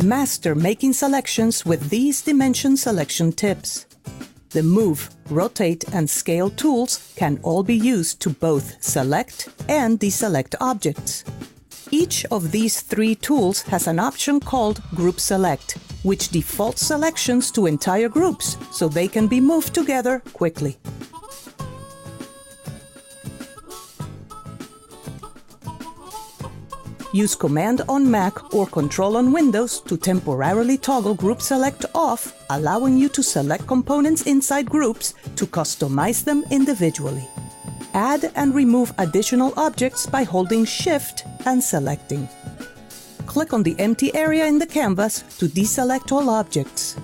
Master making selections with these dimension selection tips. The Move, Rotate, and Scale tools can all be used to both select and deselect objects. Each of these three tools has an option called Group Select, which defaults selections to entire groups so they can be moved together quickly. Use Command on Mac or Control on Windows to temporarily toggle Group Select off, allowing you to select components inside groups to customize them individually. Add and remove additional objects by holding Shift and selecting. Click on the empty area in the canvas to deselect all objects.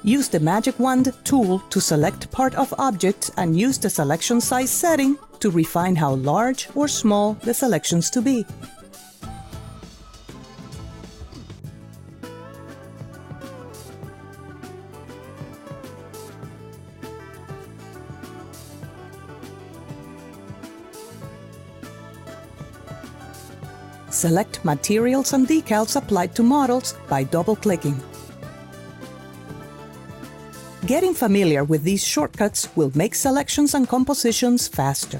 Use the Magic Wand tool to select part of objects and use the selection size setting to refine how large or small the selections to be. Select materials and decals applied to models by double-clicking. Getting familiar with these shortcuts will make selections and compositions faster.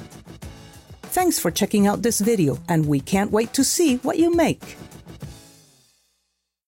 Thanks for checking out this video, and we can't wait to see what you make.